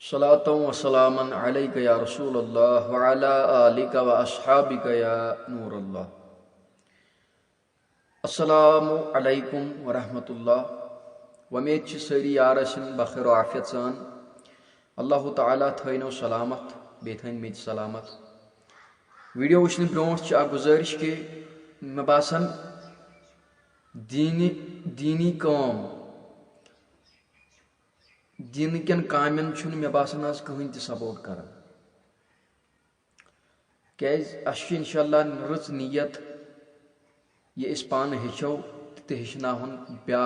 सलातु व सलामन अलैका या रसूल अल्लाह व अला आलिका व अस्हाबिका या नूर अल्लाह। अस्सलामु अलैकुम व रहमतुल्लाह। वमेद सारी यार बखैर आफियत सान। अल्लाह ताला थो सलामत बे थन मे सलामत। वीडियो वुचन ब्रोह गुजारिश कि मे बासान दीनी काम दीन कन कामन मे बासान आज कहीं सपोर्ट कर क्या इंशाअल्लाह रच नीयत ये पान हेचो तो हेचन ब्या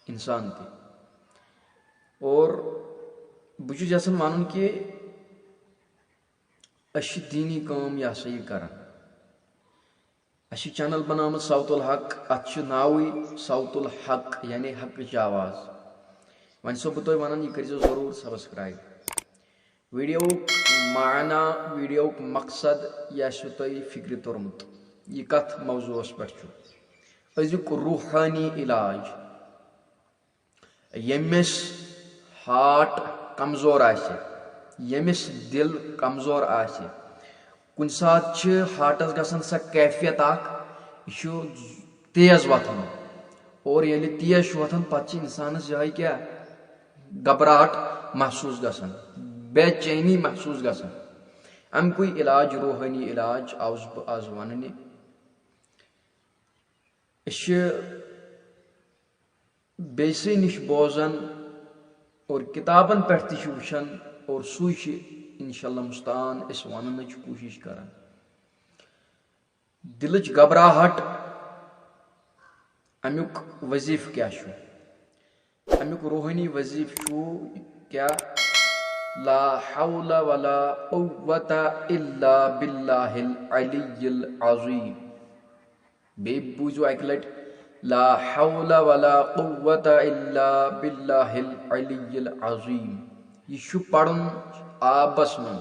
इंसान ते और बहुत यसान वन कि दीनी काम यह सा यह कर चैनल बनाम सौतुल हक अत नाव सौतुल हक यानी हक आवाज़ वन सो बह वन यह कर जरूर सब्सक्राइब। वीडियो माना वीडियो मकसद यह तुम फिक्र तोरमुत यह कथ मौजूस पे अजुक रूहानी इलाज यमिस हार्ट कमजोर आसे यमिस दिल कमजोर आसे कुन सात हार्टस गसन सा कैफियत यह तेज वथन और ये तेज वथन पे इंसानस यह क्या घबराहट महसूस गसन बेचैनी महसूस गसन अमुक इलाज रूहानी इलाज आउस बह आज वन बेसे निश बोजान और किताबन पे वुचान और सू इंशाअल्लाह मुस्तान वन कोशिश कर दिलच घबराहट अमुक वजीफ क्या अमुक रूहानी वजीफ क्या ला हौला वला कुव्वता इल्ला बिल्लाहिल अलिय्यिल अज़ीम। बे बूझो एक लट ला हौला वला कुव्वता इल्ला बिल्लाहिल अलिय्यिल अज़ीम। यह पढ़न आबस मन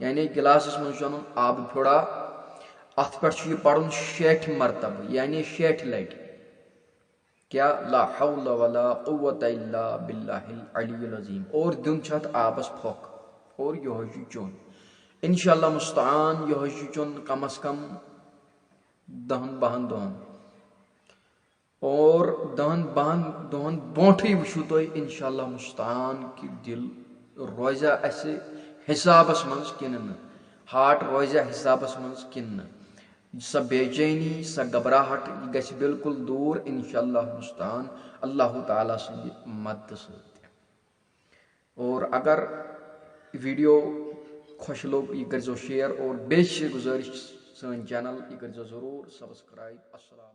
यानी गिलासस मन चुन आब थोड़ा अत पे पढ़न 60 मरतब यानी 60 लट क्या ला हौला वला कुव्वता इल्ला बिल्लाहिल अलिय्यिल अज़ीम और दिन आबस फोक और यह चुन इंशाअल्लाह मुस्तान यह चुन कम अज कम 10-12 दोहन और 10-12 दोहन ब्रोठे वुचु तुम इंशाअल्लाह मुस्तान कि दिल रोजा असे हिसाबस मज किन हार्ट रोजा हिसाबस मज किन सा बेचैनी सा घबराहट गछ बिल्कुल दूर इंशाअल्लाह मुस्तान अल्लाह ताला सद मदद सत। और अगर वीडियो खुश लोग यह कर शेयर और बेश गुजारिश सन चैनल यह कर जरूर सब्सक्राइब। अस्सलाम।